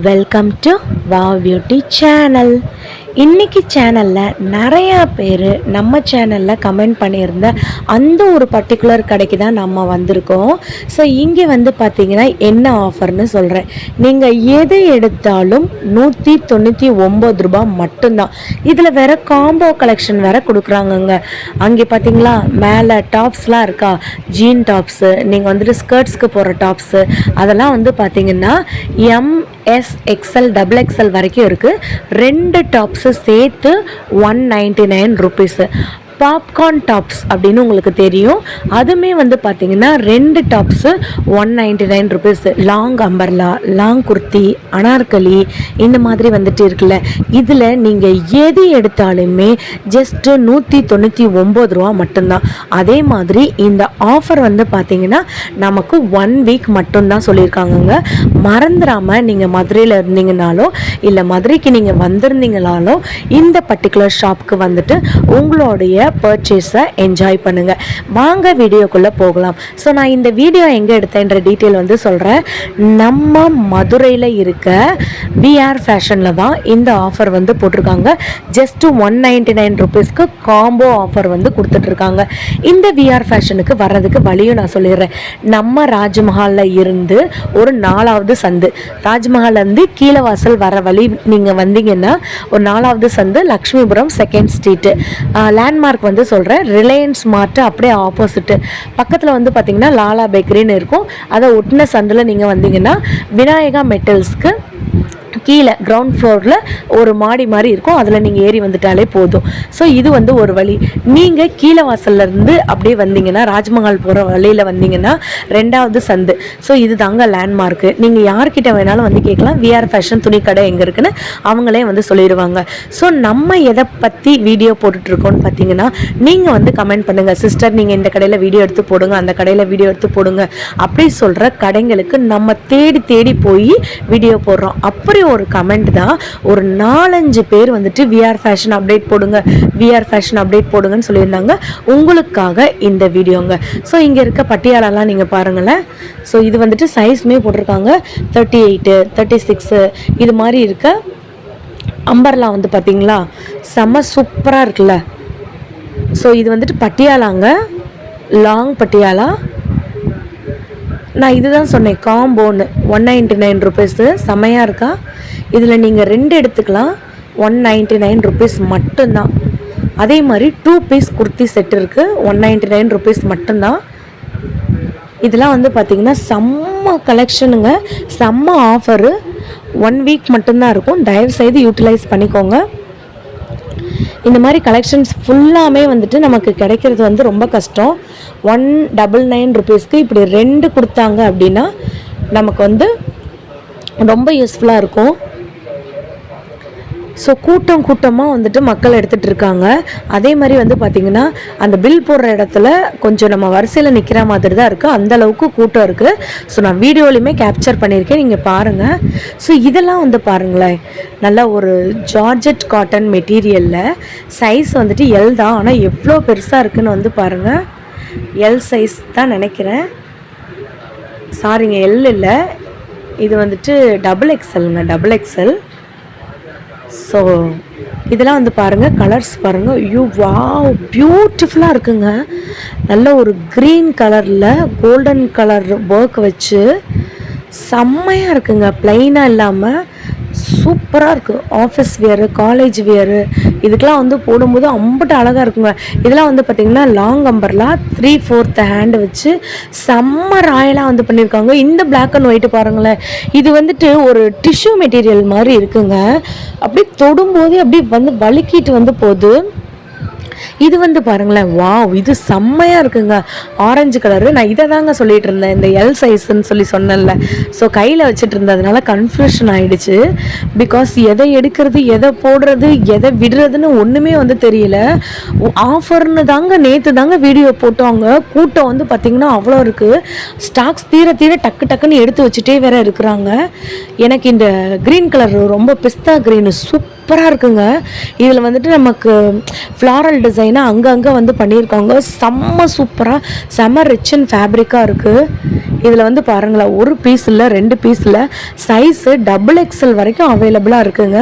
Welcome to wow beauty channel. இன்றைக்கி சேனலில் நிறையா பேர் நம்ம சேனலில் கமெண்ட் பண்ணியிருந்த அந்த ஒரு பர்டிகுலர் கடைக்கு தான் நம்ம வந்திருக்கோம். ஸோ இங்கே வந்து பார்த்திங்கன்னா என்ன ஆஃபர்னு சொல்கிறேன். நீங்கள் எது எடுத்தாலும் 199 ரூபா மட்டும்தான். இதில் வேறு காம்போ கலெக்ஷன் வேறு கொடுக்குறாங்கங்க. அங்கே பார்த்திங்களா மேலே டாப்ஸ்லாம் இருக்கா, ஜீன் டாப்ஸு, நீங்கள் வந்துட்டு ஸ்கர்ட்ஸ்க்கு போகிற டாப்ஸு, அதெல்லாம் வந்து பார்த்திங்கன்னா MSXL XXL வரைக்கும் இருக்குது. 2 டாப்ஸு சேர்த்து 199 ருபீஸு. பாப்கார்ன் டாப்ஸ் அப்படின்னு உங்களுக்கு தெரியும். அதுவுமே வந்து பார்த்திங்கன்னா 2 tops 199 rupees. Long umbrella, long kurti, Anarkali இந்த மாதிரி வந்துட்டு இருக்குல்ல, இதில் நீங்கள் எது எடுத்தாலுமே ஜஸ்ட்டு 199 ரூபா மட்டும்தான். அதே மாதிரி இந்த ஆஃபர் வந்து பார்த்திங்கன்னா நமக்கு 1 வீக் மட்டும்தான் சொல்லியிருக்காங்கங்க. மறந்துடாமல் நீங்கள் மதுரையில் இருந்தீங்கனாலோ இல்லை மதுரைக்கு நீங்கள் வந்திருந்தீங்கனாலோ இந்த பர்டிகுலர் ஷாப்புக்கு வந்துட்டு உங்களுடைய பர்ச்சேஸை என்ஜாய் பண்ணுங்கள். வாங்க வீடியோக்குள்ளே போகலாம். ஸோ நான் இந்த வீடியோ எங்கே எடுத்தேன்ற டீட்டெயில் வந்து சொல்கிறேன். நம்ம மதுரையில் இருக்க விஆர் ஃபேஷனில் தான் இந்த ஆஃபர் வந்து போட்டிருக்காங்க. ஜஸ்ட்டு 199 ருபீஸ்க்கு காம்போ ஆஃபர் வந்து கொடுத்துட்ருக்காங்க. இந்த விஆர் ஃபேஷனுக்கு வர்றதுக்கு வழியும் நான் சொல்லிடுறேன். நம்ம ராஜ்மஹாலில் இருந்து ஒரு 4வது சந்து, ராஜ்மஹால்லேருந்து கீழே வாசல் வர வழி நீங்கள் வந்தீங்கன்னா ஒரு 4வது சந்து, லக்ஷ்மிபுரம் 2nd ஸ்ட்ரீட்டு. லேண்ட்மார்க் வந்து சொல்கிறேன், ரிலையன்ஸ் மார்ட் அப்படியே ஆப்போசிட்டு. பக்கத்தில் வந்து பார்த்திங்கன்னா லாலா பேக்கரின்னு இருக்கும். அதை ஒட்டின சந்தில் நீங்கள் வந்தீங்கன்னா விநாயகா மெட்டல்ஸ்க்கு கீழே கிரவுண்ட் ஃப்ளோரில் ஒரு மாடி மாதிரி இருக்கும். அதில் நீங்கள் ஏறி வந்துட்டாலே போதும். ஸோ இது வந்து ஒரு வழி. நீங்கள் கீழே வாசல்லேருந்து அப்படியே வந்தீங்கன்னா ராஜ்மஹால் போகிற வழியில் வந்தீங்கன்னா 2வது சந்து. ஸோ இது தாங்க லேண்ட்மார்க்கு. நீங்கள் யார்கிட்ட வேணாலும் வந்து கேட்கலாம், விஆர் ஃபேஷன் துணி கடை எங்கே இருக்குன்னு அவங்களே வந்து சொல்லிடுவாங்க. ஸோ நம்ம எதை பற்றி வீடியோ போட்டுட்ருக்கோன்னு பார்த்தீங்கன்னா, நீங்கள் வந்து கமெண்ட் பண்ணுங்கள், சிஸ்டர் நீங்கள் இந்த கடையில் வீடியோ எடுத்து போடுங்க, அந்த கடையில் வீடியோ எடுத்து போடுங்க அப்படி சொல்கிற கடைங்களுக்கு நம்ம தேடி தேடி போய் வீடியோ போடுறோம். அப்படி ஒரு கமெண்ட் தான் ஒரு 4-5 பேர் வந்துட்டு விஆர் ஃபேஷன் அப்டேட் போடுங்க, விஆர் ஃபேஷன் அப்டேட் போடுங்கன்னு சொல்லியிருந்தாங்க. உங்களுக்காக இந்த வீடியோங்க. ஸோ இங்கே இருக்க பட்டியாலெல்லாம் நீங்கள் பாருங்களேன். ஸோ இது வந்துட்டு சைஸ்மே போட்டிருக்காங்க, 38, 36 இது மாதிரி இருக்க அம்பர்லாம் வந்து பார்த்தீங்களா செம்ம சூப்பராக இருக்குல்ல. ஸோ இது வந்துட்டு பட்டியாலாங்க, லாங் பட்டியாலா. நான் இதுதான் சொன்னேன் காம்போன்னு, 199 ருபீஸு. செம்மையாக இருக்கா. இதில் நீங்கள் 2 எடுத்துக்கலாம், 199 ருபீஸ் மட்டும்தான். அதே மாதிரி 2 பீஸ் குர்த்தி செட் இருக்குது, 199 ருபீஸ் மட்டும்தான். இதெல்லாம் வந்து பார்த்திங்கன்னா செம்ம கலெக்ஷனுங்க, செம்ம ஆஃபரு. 1 வீக் மட்டும்தான் இருக்கும். தயவுசெய்து யூட்டிலைஸ் பண்ணிக்கோங்க. இந்த மாதிரி கலெக்ஷன்ஸ் ஃபுல்லாமே வந்துட்டு நமக்கு கிடைக்கிறது வந்து ரொம்ப கஷ்டம். 199 ருபீஸ்க்கு இப்படி 2 கொடுத்தாங்க அப்படின்னா நமக்கு வந்து ரொம்ப யூஸ்ஃபுல்லாக இருக்கும். ஸோ கூட்டமாக வந்துட்டு மக்கள் எடுத்துகிட்டு இருக்காங்க. அதே மாதிரி வந்து பார்த்திங்கன்னா அந்த பில் போடுற இடத்துல கொஞ்சம் நம்ம வரிசையில் நிற்கிற மாதிரி தான் இருக்குது, அந்தளவுக்கு கூட்டம் இருக்குது. ஸோ நான் வீடியோலையுமே கேப்சர் பண்ணியிருக்கேன், நீங்கள் பாருங்கள். ஸோ இதெல்லாம் வந்து பாருங்களேன், நல்லா ஒரு ஜார்ஜெட் காட்டன் மெட்டீரியலில் சைஸ் வந்துட்டு எல் தான், ஆனால் எவ்வளோ பெருசாக இருக்குதுன்னு வந்து பாருங்கள். எல் சைஸ் தான் நினைக்கிறேன், சாரிங்க எல் இல்லை, இது வந்துட்டு XXLங்க, XXL. ஸோ இதெல்லாம் வந்து பாருங்கள், கலர்ஸ் பாருங்கள். ஐயோ வாவ், பியூட்டிஃபுல்லாக இருக்குங்க. நல்ல ஒரு க்ரீன் கலரில் கோல்டன் கலர் ஒர்க் வச்சு செம்மையாக இருக்குங்க. ப்ளைனாக இல்லாமல் சூப்பராக இருக்குது. ஆஃபீஸ் வியரு, காலேஜ் வியரு இதுக்கெலாம் வந்து போடும்போது அம்பட்டு அழகாக இருக்குங்க. இதெல்லாம் வந்து பார்த்திங்கன்னா லாங் அம்பர்லாம் 3/4 ஹேண்டு வச்சு செம்ம ராயலாக வந்து பண்ணியிருக்காங்க. இந்த பிளாக் அண்ட் ஒயிட்டு பாருங்களேன், இது வந்துட்டு ஒரு டிஷ்யூ மெட்டீரியல் மாதிரி இருக்குங்க. அப்படி தொடும்போதே அப்படி வந்து வலிக்கிட்டு வந்து போகுது. இது வந்து பாருங்களேன், வாவ் இது செம்மையாக இருக்குங்க, ஆரஞ்சு கலரு. நான் இதை தாங்க சொல்லிகிட்டு இருந்தேன், இந்த எல் சைஸுன்னு சொல்லி சொன்னேன்ல. ஸோ கையில் வச்சுட்டு இருந்ததுனால கன்ஃபியூஷன் ஆகிடுச்சு. பிகாஸ் எதை எடுக்கிறது, எதை போடுறது, எதை விடுறதுன்னு ஒன்றுமே வந்து தெரியல. ஆஃபர்னு தாங்க நேற்று தாங்க வீடியோ போட்டோங்க. கூட்டம் வந்து பார்த்திங்கன்னா அவ்வளோ இருக்குது. ஸ்டாக்ஸ் தீர தீர டக்கு டக்குன்னு எடுத்து வச்சுட்டே வேற இருக்கிறாங்க. எனக்கு இந்த க்ரீன் கலர் ரொம்ப பிஸ்தா க்ரீனு சூப்பராக இருக்குங்க. இதில் வந்துட்டு நமக்கு ஃப்ளாரல் டிசைனாக அங்கங்கே வந்து பண்ணியிருக்காங்க. செம்ம சூப்பராக செம்ம ரிச் அண்ட் ஃபேப்ரிக்காக இருக்குது. இதில் வந்து பாருங்களேன், ஒரு பீஸ் இல்லை 2 பீஸில் சைஸு XXL வரைக்கும் அவைலபிளாக இருக்குங்க.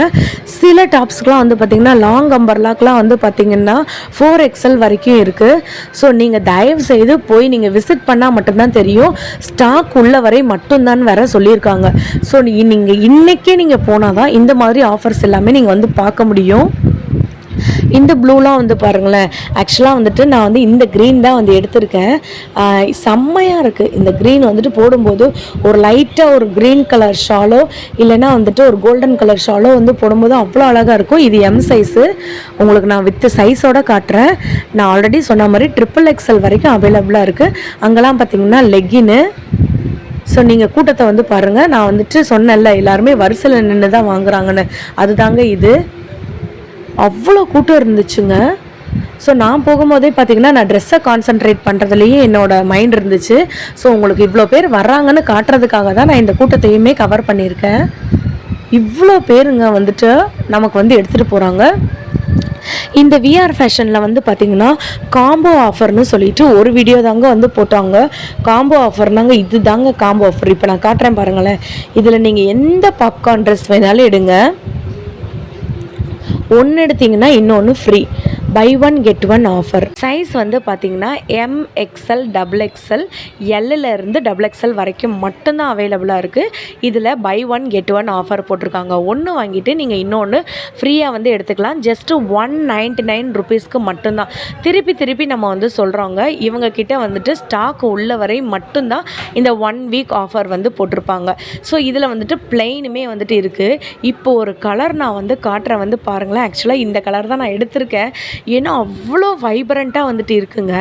சில டாப்ஸ்க்கெலாம் வந்து பார்த்திங்கன்னா லாங் அம்பர்லாக்கெலாம் வந்து பார்த்திங்கன்னா 4XL வரைக்கும் இருக்குது. ஸோ நீங்கள் தயவு செய்து போய் நீங்கள் விசிட் பண்ணால் மட்டும்தான் தெரியும். ஸ்டாக் உள்ள வரை மட்டும்தான் வேற சொல்லியிருக்காங்க. ஸோ நீங்கள் இன்றைக்கே நீங்கள் போனால் தான் இந்த மாதிரி ஆஃபர்ஸ் எல்லாமே நீங்கள் வந்து பார்க்க முடியும். இந்த ப்ளூலாம் வந்து பாருங்களேன், ஆக்சுவலாக வந்துட்டு நான் வந்து இந்த க்ரீன் தான் வந்து எடுத்திருக்கேன். செம்மையாக இருக்குது. இந்த க்ரீன் வந்துட்டு போடும்போது ஒரு லைட்டாக ஒரு க்ரீன் கலர் ஷாலோ இல்லைன்னா வந்துட்டு ஒரு கோல்டன் கலர் ஷாலோ வந்து போடும்போது அவ்வளோ அழகாக இருக்கும். இது M சைஸு. உங்களுக்கு நான் வித் சைஸோடு காட்டுறேன். நான் ஆல்ரெடி சொன்ன மாதிரி XXL வரைக்கும் அவைலபிளாக இருக்குது. அங்கெல்லாம் பார்த்தீங்கன்னா லெக்கின்னு. ஸோ நீங்கள் கூட்டத்தை வந்து பாருங்கள். நான் வந்துட்டு சொன்னேன்ல எல்லாருமே வரிசையில் நின்று தான் வாங்குறாங்கன்னு, அதுதாங்க இது. அவ்வளோ கூட்டம் இருந்துச்சுங்க. ஸோ நான் போகும்போதே பார்த்திங்கன்னா நான் ட்ரெஸ்ஸை கான்சன்ட்ரேட் பண்ணுறதுலேயே என்னோடய மைண்ட் இருந்துச்சு. ஸோ உங்களுக்கு இவ்வளோ பேர் வர்றாங்கன்னு காட்டுறதுக்காக தான் நான் இந்த கூட்டத்தையுமே கவர் பண்ணியிருக்கேன். இவ்வளோ பேருங்க வந்துட்டு நமக்கு வந்து எடுத்துகிட்டு போகிறாங்க. இந்த VR ஃபேஷனில் வந்து பார்த்திங்கன்னா காம்போ ஆஃபர்னு சொல்லிட்டு ஒரு வீடியோ தாங்க வந்து போட்டாங்க. காம்போ ஆஃபர்னாங்க, இது தாங்க காம்போ ஆஃபர். இப்போ நான் காட்டுறேன் பாருங்களேன். இதில் நீங்கள் எந்த பாப்கார்ன் ட்ரெஸ் வேணாலும் எடுங்க, ஒன்று எடுத்திங்கன்னா இன்னொன்று free. Buy 1 get 1 offer. Size வந்து பார்த்தீங்கன்னா MXL XXL Lலேருந்து XXL வரைக்கும் மட்டும்தான் அவைலபிளாக இருக்குது. இதில் பை 1 get 1 ஆஃபர் போட்டிருக்காங்க. ஒன்று வாங்கிட்டு நீங்கள் இன்னொன்று ஃப்ரீயாக வந்து எடுத்துக்கலாம். ஜஸ்ட்டு 199 ருபீஸ்க்கு மட்டும்தான். திருப்பி நம்ம வந்து சொல்கிறோங்க, இவங்கக்கிட்ட வந்துட்டு ஸ்டாக் உள்ள வரை மட்டும்தான் இந்த 1 வீக் ஆஃபர் வந்து போட்டிருப்பாங்க. ஸோ இதில் வந்துட்டு பிளெயினுமே வந்துட்டு இருக்குது. இப்போ ஒரு கலர் நான் வந்து காட்டுறேன் வந்து பாருங்களேன். ஆக்சுவலாக இந்த கலர் தான் நான் எடுத்திருக்கேன். ஏன்னா அவ்வளோ வைப்ரண்ட்டாக வந்துட்டு இருக்குங்க.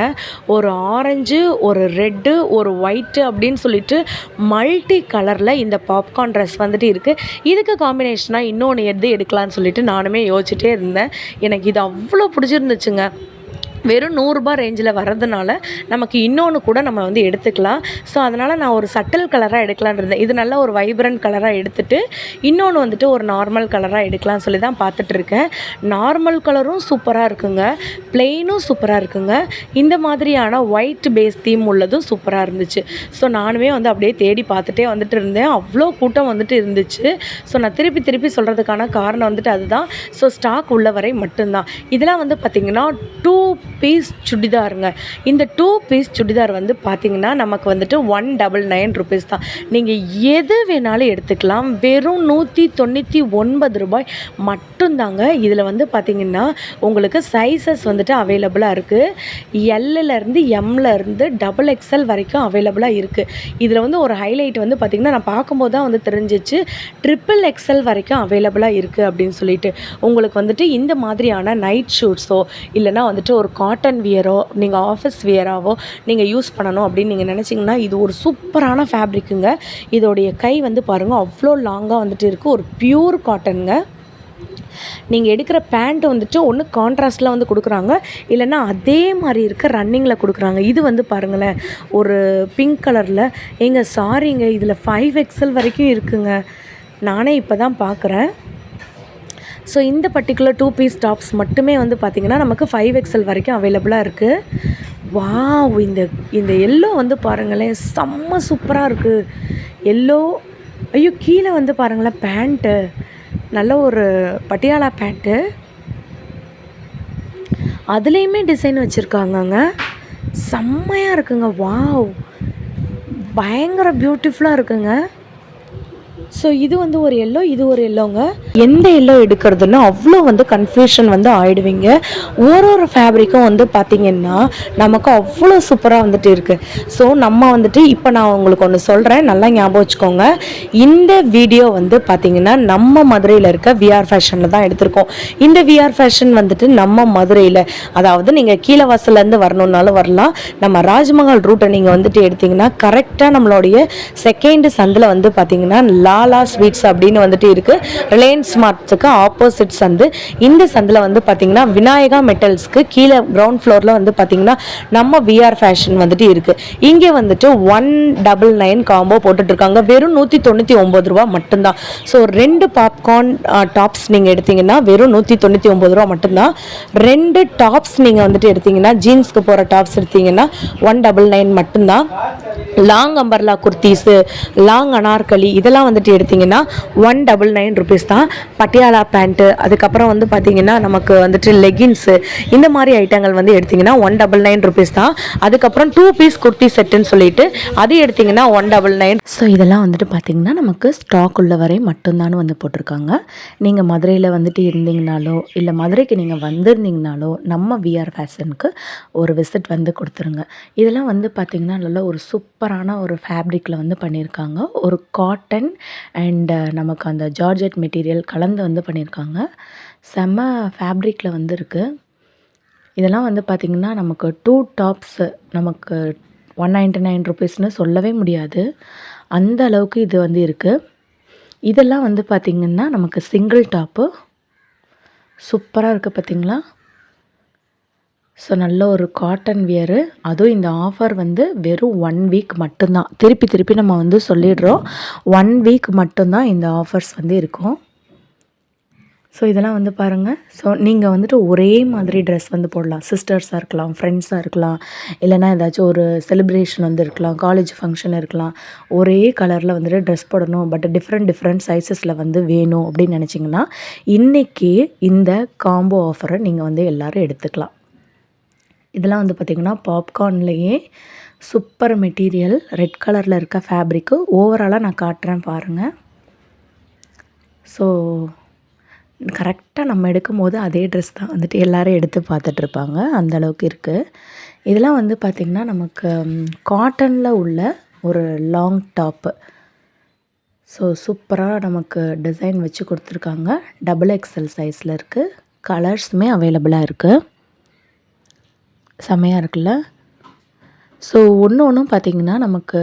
ஒரு ஆரஞ்சு, ஒரு ரெட்டு, ஒரு ஒயிட்டு அப்படின்னு சொல்லிட்டு மல்டி கலரில் இந்த பாப்கார்ன் ட்ரெஸ் வந்துட்டு இருக்குது. இதுக்கு காம்பினேஷனாக இன்னொன்று எது எடுக்கலான்னு சொல்லிட்டு நானுமே யோசிச்சுட்டே இருந்தேன். எனக்கு இது அவ்வளோ பிடிச்சிருந்துச்சுங்க. வெறும் 100 ரூபாய் ரேஞ்சில் வர்றதுனால நமக்கு இன்னொன்று கூட நம்ம வந்து எடுத்துக்கலாம். ஸோ அதனால் நான் ஒரு சட்டில் கலராக எடுக்கலான்னு இருந்தேன். இது நல்ல ஒரு வைப்ரண்ட் கலராக எடுத்துகிட்டு இன்னொன்று வந்துட்டு ஒரு நார்மல் கலராக எடுக்கலாம்னு சொல்லி தான் பார்த்துட்ருக்கேன். நார்மல் கலரும் சூப்பராக இருக்குங்க, பிளெயினும் சூப்பராக இருக்குங்க. இந்த மாதிரியான ஒயிட் பேஸ் தீம் உள்ளதும் சூப்பராக இருந்துச்சு. ஸோ நானுமே வந்து அப்படியே தேடி பார்த்துட்டே வந்துட்டு இருந்தேன். அவ்வளோ கூட்டம் வந்துட்டு இருந்துச்சு. ஸோ நான் திருப்பி சொல்கிறதுக்கான காரணம் வந்துட்டு அதுதான். ஸோ ஸ்டாக் உள்ள வரை மட்டும்தான். இதெல்லாம் வந்து பார்த்திங்கன்னா 2 பீஸ் சுடிதாருங்க. இந்த 2 பீஸ் சுடிதார் வந்து பார்த்திங்கன்னா நமக்கு வந்துட்டு 199 ருபீஸ் தான். நீங்கள் எது வேணாலும் எடுத்துக்கலாம். வெறும் 199 ரூபாய் மட்டும்தாங்க. இதில் வந்து பார்த்திங்கன்னா உங்களுக்கு சைஸஸ் வந்துட்டு அவைலபிளாக இருக்குது. Lலேருந்து Mலேருந்து XXL வரைக்கும் அவைலபிளாக இருக்குது. இதில் வந்து ஒரு ஹைலைட் வந்து பார்த்திங்கன்னா நான் பார்க்கும்போது தான் வந்து தெரிஞ்சிச்சு XXL வரைக்கும் அவைலபிளாக இருக்குது அப்படின்னு சொல்லிட்டு. உங்களுக்கு வந்துட்டு இந்த மாதிரியான நைட் ஷூட்ஸோ இல்லைனா வந்துட்டு ஒரு காட்டன் வியரோ நீங்கள் ஆஃபீஸ் வியராவோ நீங்கள் யூஸ் பண்ணணும் அப்படின்னு நீங்கள் நினச்சிங்கன்னா இது ஒரு சூப்பரான ஃபேப்ரிக்குங்க. இதோடைய கை வந்து பாருங்கள் அவ்வளோ லாங்காக வந்துட்டு இருக்குது. ஒரு பியூர் காட்டனுங்க. நீங்கள் எடுக்கிற பேண்ட் வந்துட்டு ஒன்று கான்ட்ராஸ்டில் வந்து கொடுக்குறாங்க, இல்லைன்னா அதே மாதிரி இருக்க ரன்னிங்கில் கொடுக்குறாங்க. இது வந்து பாருங்களேன் ஒரு பிங்க் கலரில். சாரிங்க, இதில் 5XL வரைக்கும் இருக்குங்க. நானே இப்போ தான் பார்க்குறேன். ஸோ இந்த பர்டிகுலர் 2 பீஸ் டாப்ஸ் மட்டுமே வந்து பார்த்திங்கன்னா நமக்கு 5XL வரைக்கும் அவைலபிளாக இருக்குது. வாவ், இந்த எல்லோ வந்து பாருங்களேன் செம்ம சூப்பராக இருக்குது. எல்லோ, ஐயோ கீழே வந்து பாருங்களேன் பேண்ட்டு, நல்ல ஒரு பட்டியாலா பேண்ட்டு, அதுலேயுமே டிசைன் வச்சுருக்காங்கங்க. செம்மையாக இருக்குங்க. வாவ், பயங்கர பியூட்டிஃபுல்லாக இருக்குங்க. ஸோ இது வந்து ஒரு எல்லோ, இது ஒரு எல்லோங்க. எந்த எல்லோ எடுக்கிறதுன்னு அவ்வளோ வந்து கன்ஃபியூஷன் வந்து ஆகிடுவீங்க. ஒரு ஃபேப்ரிக்கும் வந்து பார்த்திங்கன்னா நமக்கு அவ்வளோ சூப்பராக வந்துட்டு இருக்குது. ஸோ நம்ம வந்துட்டு இப்போ நான் உங்களுக்கு ஒன்று சொல்கிறேன், நல்லா ஞாபகம் வச்சுக்கோங்க. இந்த வீடியோ வந்து பார்த்திங்கன்னா நம்ம மதுரையில் இருக்க VR ஃபேஷனில் தான் எடுத்திருக்கோம். இந்த VR ஃபேஷன் வந்துட்டு நம்ம மதுரையில், அதாவது நீங்கள் கீழே வாசல்லேருந்து வரணுன்னாலும் வரலாம். நம்ம ராஜ்மஹால் ரூட்டை நீங்கள் வந்துட்டு எடுத்திங்கன்னா கரெக்டாக நம்மளுடைய செகண்ட் சந்தில் வந்து பார்த்திங்கன்னா லாலா ஸ்வீட்ஸ் அப்படின்னு வந்துட்டு இருக்குது. ரிலையன்ஸ் மார்ட்ஸுக்கு ஆப்போசிட் சந்து. இந்த சந்தில் வந்து பார்த்திங்கன்னா விநாயகா மெட்டல்ஸ்க்கு கீழே கிரவுண்ட் ஃப்ளோரில் வந்து பார்த்திங்கன்னா நம்ம விஆர் ஃபேஷன் வந்துட்டு இருக்குது. இங்கே வந்துட்டு 199 காம்போ போட்டுட்ருக்காங்க. வெறும் 199 ரூபா மட்டும்தான். ஸோ 2 பாப்கார்ன் டாப்ஸ் நீங்கள் எடுத்திங்கன்னா வெறும் 199 ரூபா மட்டும்தான். 2 டாப்ஸ் நீங்கள் வந்துட்டு எடுத்திங்கன்னா ஜீன்ஸ்க்கு போகிற டாப்ஸ் எடுத்திங்கன்னா 199 மட்டும்தான். Long umbrella kurtis, long Anarkali இதெல்லாம் வந்துட்டு எடுத்திங்கன்னா 199 ருபீஸ் தான். பட்டியாலா பேண்ட்டு, அதுக்கப்புறம் வந்து பார்த்திங்கன்னா நமக்கு வந்துட்டு லெகின்ஸு, இந்த மாதிரி ஐட்டங்கள் வந்து எடுத்திங்கன்னா 199 ருபீஸ் தான். அதுக்கப்புறம் 2 பீஸ் குர்த்தி செட்டுன்னு சொல்லிட்டு அது எடுத்திங்கன்னா 199. ஸோ இதெல்லாம் வந்துட்டு பார்த்திங்கன்னா நமக்கு ஸ்டாக் உள்ள வரை மட்டும்தான் வந்து போட்டிருக்காங்க. நீங்கள் மதுரையில் வந்துட்டு இருந்தீங்கனாலோ இல்லை மதுரைக்கு நீங்கள் வந்திருந்தீங்கனாலோ நம்ம விஆர் ஃபேஷனுக்கு ஒரு விசிட் வந்து கொடுத்துருங்க. இதெல்லாம் வந்து பார்த்திங்கன்னா நல்ல ஒரு சூப்பரான ஒரு ஃபேப்ரிக்கில் வந்து பண்ணியிருக்காங்க. ஒரு காட்டன் அண்ட் நமக்கு அந்த ஜார்ஜெட் மெட்டீரியல் கலந்து வந்து பண்ணியிருக்காங்க. செம்ம ஃபேப்ரிக்கில் வந்து இருக்குது. இதெல்லாம் வந்து பார்த்திங்கன்னா நமக்கு 2 டாப்ஸு நமக்கு 199 ருபீஸ்னு சொல்லவே முடியாது, அந்த அளவுக்கு இது வந்து இருக்குது. இதெல்லாம் வந்து பார்த்திங்கன்னா நமக்கு சிங்கிள் டாப்பு சூப்பராக இருக்குது பார்த்திங்களா. ஸோ நல்ல ஒரு காட்டன் வியரு. அதுவும் இந்த ஆஃபர் வந்து வெறும் 1 வீக் மட்டும்தான். திருப்பி நம்ம வந்து சொல்லிடுறோம், 1 வீக் மட்டும்தான் இந்த ஆஃபர்ஸ் வந்து இருக்கும். ஸோ இதெல்லாம் வந்து பாருங்கள். ஸோ நீங்கள் வந்துட்டு ஒரே மாதிரி ட்ரெஸ் வந்து போடலாம். சிஸ்டர்ஸாக இருக்கலாம், ஃப்ரெண்ட்ஸாக இருக்கலாம், இல்லைனா ஏதாச்சும் ஒரு செலிப்ரேஷன் வந்து இருக்கலாம், காலேஜ் ஃபங்க்ஷன் இருக்கலாம். ஒரே கலரில் வந்துட்டு ட்ரெஸ் போடணும், பட் டிஃப்ரெண்ட் சைஸஸில் வந்து வேணும் அப்படின்னு நினச்சிங்கன்னா இன்றைக்கி இந்த காம்போ ஆஃபரை நீங்கள் வந்து எல்லோரும் எடுத்துக்கலாம். இதெல்லாம் வந்து பார்த்திங்கன்னா பாப்கார்ன்லேயே சூப்பர் மெட்டீரியல், ரெட் கலரில் இருக்க ஃபேப்ரிக்கு. ஓவராலாக நான் காட்டுறேன் பாருங்கள். ஸோ கரெக்டாக நம்ம எடுக்கும் போது அதே ட்ரெஸ் தான் வந்துட்டு எல்லோரும் எடுத்து பார்த்துட்ருப்பாங்க, அந்தளவுக்கு இருக்குது. இதெல்லாம் வந்து பார்த்திங்கன்னா நமக்கு காட்டனில் உள்ள ஒரு லாங் டாப்பு. ஸோ சூப்பராக நமக்கு டிசைன் வச்சு கொடுத்துருக்காங்க. XXL சைஸில் இருக்குது. கலர்ஸுமே அவைலபிளாக இருக்குது. செம்மையாக இருக்குல்ல. ஸோ ஒன்றும் பார்த்திங்கன்னா நமக்கு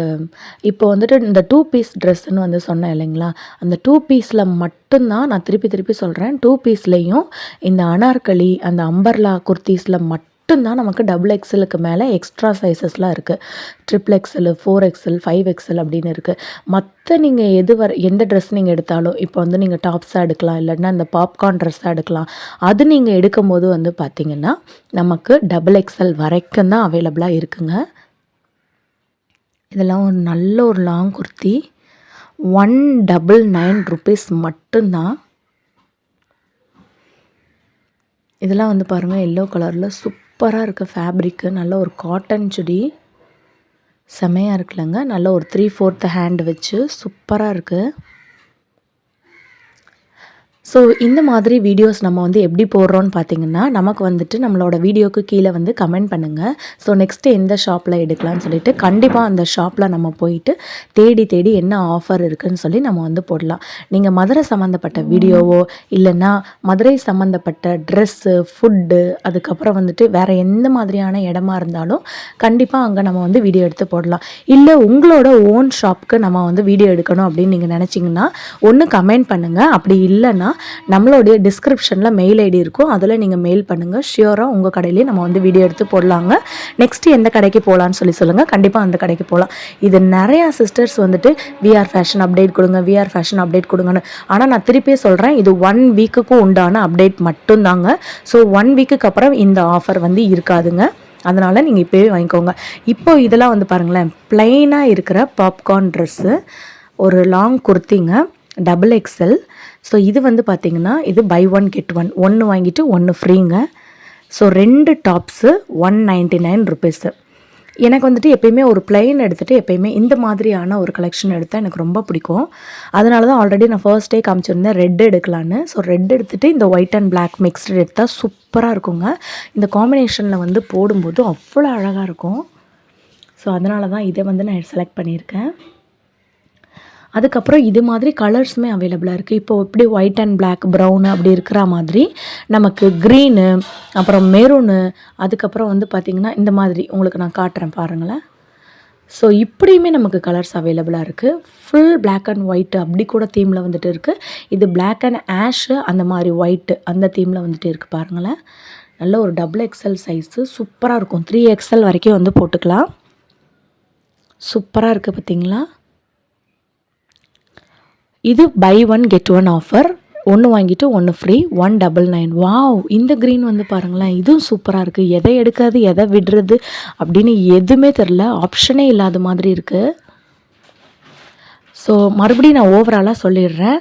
இப்போ வந்துட்டு இந்த 2 பீஸ் ட்ரெஸ்ஸுன்னு வந்து சொன்னேன் இல்லைங்களா, அந்த 2 பீஸில் மட்டும்தான் நான் திருப்பி சொல்கிறேன். 2 பீஸ்லேயும் இந்த அனார்கலி அந்த அம்பர்லா குர்த்திஸில் மட்டும்தான் நமக்கு XXLக்கு மேலே எக்ஸ்ட்ரா சைஸஸ்லாம் இருக்குது. XXL, 4XL, 5XL அப்படின்னு இருக்குது. மற்ற நீங்கள் எந்த ட்ரெஸ் நீங்கள் எடுத்தாலும், இப்போ வந்து நீங்கள் டாப்ஸாக எடுக்கலாம், இல்லைன்னா இந்த பாப்கார்ன் ட்ரெஸ்ஸாக எடுக்கலாம். அது நீங்கள் எடுக்கும்போது வந்து பார்த்திங்கன்னா நமக்கு XXL வரைக்கும் தான் அவைலபிளாக இருக்குங்க. இதெல்லாம் ஒரு நல்ல ஒரு லாங் குர்த்தி 199 ருபீஸ் மட்டும்தான். இதெல்லாம் வந்து பாருங்கள் எல்லோ கலரில் சூப்பராக இருக்குது ஃபேப்ரிக்கு. நல்ல ஒரு காட்டன் சுடி செமையாக இருக்குல்லங்க. நல்ல ஒரு 3/4 ஹேண்ட் வச்சு சூப்பராக இருக்குது. ஸோ இந்த மாதிரி வீடியோஸ் நம்ம வந்து எப்படி போடுறோன்னு பார்த்திங்கன்னா நமக்கு வந்துட்டு நம்மளோட வீடியோக்கு கீழே வந்து கமெண்ட் பண்ணுங்கள். ஸோ நெக்ஸ்ட்டு எந்த ஷாப்பில் எடுக்கலாம்னு சொல்லிட்டு கண்டிப்பாக அந்த ஷாப்பில் நம்ம போயிட்டு தேடி என்ன ஆஃபர் இருக்குதுன்னு சொல்லி நம்ம வந்து போடலாம். நீங்கள் மதுரை சம்மந்தப்பட்ட வீடியோவோ இல்லைன்னா மதுரை சம்மந்தப்பட்ட ட்ரெஸ்ஸு, ஃபுட்டு, அதுக்கப்புறம் வந்துட்டு வேறு எந்த மாதிரியான இடமா இருந்தாலும் கண்டிப்பாக அங்கே நம்ம வந்து வீடியோ எடுத்து போடலாம். இல்லை உங்களோட ஓன் ஷாப்புக்கு நம்ம வந்து வீடியோ எடுக்கணும் அப்படின்னு நீங்கள் நினச்சிங்கன்னா ஒன்று கமெண்ட் பண்ணுங்கள். அப்படி இல்லைன்னா நம்மளுடைய டிஸ்கிரிப்ஷனில் மெயில் ஐடி இருக்கும், அதில் நீங்கள் மெயில் பண்ணுங்கள். ஷியோராக உங்கள் கடையிலேயே நம்ம வந்து வீடியோ எடுத்து போடலாங்க. நெக்ஸ்ட்டு எந்த கடைக்கு போகலான்னு சொல்லுங்கள். கண்டிப்பாக அந்த கடைக்கு போகலாம். இது நிறையா சிஸ்டர்ஸ் வந்துட்டு விஆர் ஃபேஷன் அப்டேட் கொடுங்கன்னு. ஆனால் நான் திருப்பியே சொல்கிறேன், இது 1 வீக்குக்கும் உண்டான அப்டேட் மட்டும்தாங்க. ஸோ 1 வீக்குக்கு அப்புறம் இந்த ஆஃபர் வந்து இருக்காதுங்க. அதனால் நீங்கள் இப்போவே வாங்கிக்கோங்க. இப்போ இதெல்லாம் வந்து பாருங்களேன், ப்ளைனாக இருக்கிற பாப்கார்ன் ட்ரெஸ்ஸு, ஒரு லாங் குர்த்திங்க XXL. ஸோ இது வந்து பார்த்திங்கன்னா இது பை 1 கெட் 1, 1 வாங்கிட்டு 1 ஃப்ரீங்க. So 2 tops 199 rupees. எனக்கு வந்துட்டு எப்பயுமே ஒரு ப்ளைன் எடுத்துகிட்டு எப்பயுமே இந்த மாதிரியான ஒரு கலெக்ஷன் எடுத்தால் எனக்கு ரொம்ப பிடிக்கும். அதனால தான் ஆல்ரெடி நான் ஃபர்ஸ்ட் டே காமிச்சிருந்தேன் ரெட் எடுக்கலான்னு. ஸோ ரெட் எடுத்துகிட்டு இந்த ஒயிட் அண்ட் பிளாக் மிக்ஸ்டு எடுத்தால் சூப்பராக இருக்குங்க. இந்த காம்பினேஷனில் வந்து போடும்போது அவ்வளோ அழகாக இருக்கும். ஸோ அதனால தான் இதை வந்து நான் செலக்ட் பண்ணியிருக்கேன். அதுக்கப்புறம் இது மாதிரி கலர்ஸுமே அவைலபிளாக இருக்குது. இப்போது எப்படி ஒயிட் அண்ட் பிளாக், ப்ரௌனு அப்படி இருக்கிற மாதிரி நமக்கு க்ரீனு, அப்புறம் மெரூனு, அதுக்கப்புறம் வந்து பார்த்திங்கன்னா இந்த மாதிரி உங்களுக்கு நான் காட்டுறேன் பாருங்களேன். ஸோ இப்படியுமே நமக்கு கலர்ஸ் அவைலபிளாக இருக்குது. ஃபுல் பிளாக் அண்ட் ஒயிட் அப்படி கூட தீமில் வந்துட்டு இருக்குது. இது பிளாக் அண்ட் ஆஷு அந்த மாதிரி ஒயிட்டு அந்த தீமில் வந்துட்டு இருக்குது பாருங்களேன். நல்ல ஒரு டபுள் எக்ஸல் சைஸு சூப்பராக இருக்கும். 3XL வரைக்கும் வந்து போட்டுக்கலாம். சூப்பராக இருக்குது பார்த்தீங்களா. இது பை 1 கெட் 1 ஆஃபர். ஒன்று வாங்கிட்டு ஒன்று ஃப்ரீ 199. வாவ், இந்த க்ரீன் வந்து பாருங்களேன், இதுவும் சூப்பராக இருக்குது. எதை எடுக்காது எதை விடுறது அப்படின்னு எதுவுமே தெரில, ஆப்ஷனே இல்லாத மாதிரி இருக்குது. ஸோ மறுபடியும் நான் ஓவராலாக சொல்லிடுறேன்.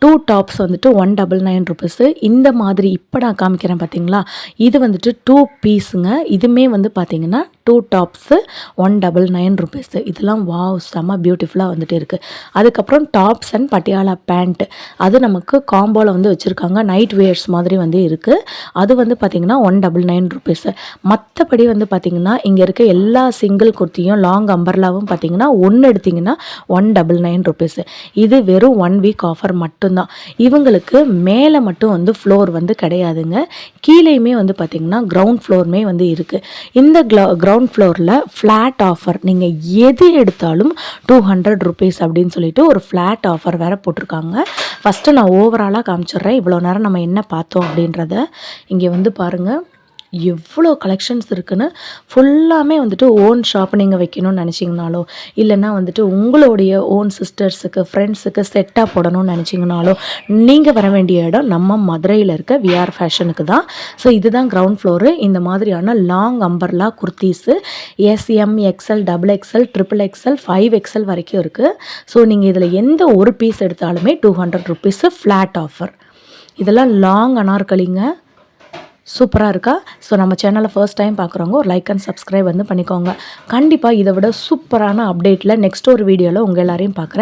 2 டாப்ஸ் வந்துட்டு 199 ருபீஸு. இந்த மாதிரி இப்போ நான் காமிக்கிறேன் பார்த்தீங்களா, இது வந்துட்டு 2 பீஸுங்க. இதுவுமே வந்து பார்த்தீங்கன்னா 2 டாப்ஸு 199 ருபீஸு. இதெல்லாம் வாவ் செம்ம பியூட்டிஃபுல்லாக வந்துட்டு இருக்குது. அதுக்கப்புறம் டாப்ஸ் அண்ட் பட்டியாலா பேண்ட், அது நமக்கு காம்போவில் வந்து வச்சுருக்காங்க. நைட் வேர்ஸ் மாதிரி வந்து இருக்குது. அது வந்து பார்த்திங்கன்னா 199 ருபீஸு. மற்றபடி வந்து பார்த்திங்கன்னா இங்கே இருக்க எல்லா சிங்கிள் குர்த்தியும் லாங் அம்பர்லாவும் பார்த்திங்கன்னா ஒன்று எடுத்திங்கன்னா 199 ருபீஸு. இது வெறும் 1 வீக் ஆஃபர் மட்டும்தான். இவங்களுக்கு மேலே மட்டும் வந்து ஃப்ளோர் வந்து கிடையாதுங்க, கீழேயுமே வந்து பார்த்திங்கன்னா கிரவுண்ட் ஃப்ளோருமே வந்து இருக்குது. இந்த கிரவுண்ட் ஃப்ளோரில் ஃப்ளாட் ஆஃபர், நீங்கள் எது எடுத்தாலும் 200 ருபீஸ் அப்படின்னு சொல்லிட்டு ஒரு ஃப்ளாட் ஆஃபர் வேறு போட்டிருக்காங்க. ஃபஸ்ட்டு நான் ஓவராலாக காமிச்சிட்றேன் இவ்வளோ நேரம் நம்ம என்ன பார்த்தோம் அப்படின்றத. இங்கே வந்து பாருங்கள் எவ்வளோ கலெக்ஷன்ஸ் இருக்குன்னு. ஃபுல்லாமே வந்துட்டு ஓன் ஷாப் நீங்கள் வைக்கணும்னு நினச்சிங்கனாலோ, இல்லைன்னா வந்துட்டு உங்களுடைய ஓன் சிஸ்டர்ஸுக்கு ஃப்ரெண்ட்ஸுக்கு செட்டாக போடணும்னு நினச்சிங்கனாலோ நீங்கள் வர வேண்டிய இடம் நம்ம மதுரையில் இருக்க விஆர் ஃபேஷனுக்கு தான். ஸோ இதுதான் கிரவுண்ட் ஃப்ளோரு. இந்த மாதிரியான long umbrella kurtis SM, XL, XXL, XXL, 5XL வரைக்கும் இருக்குது. ஸோ நீங்கள் இதில் எந்த ஒரு பீஸ் எடுத்தாலுமே 200 ருபீஸு ஃப்ளாட் ஆஃபர். இதெல்லாம் லாங் அனார்கலிங்க, சூப்பராக இருக்கா. ஸோ நம்ம சேனலை ஃபர்ஸ்ட் டைம் பார்க்குறவங்க ஒரு லைக் அண்ட் சப்ஸ்கிரைப் வந்து பண்ணிக்கோங்க. கண்டிப்பாக இதை விட சூப்பரான அப்டேட்டில் நெக்ஸ்ட் ஒரு வீடியோவில் உங்கள் எல்லாரையும் பார்க்குறேன்.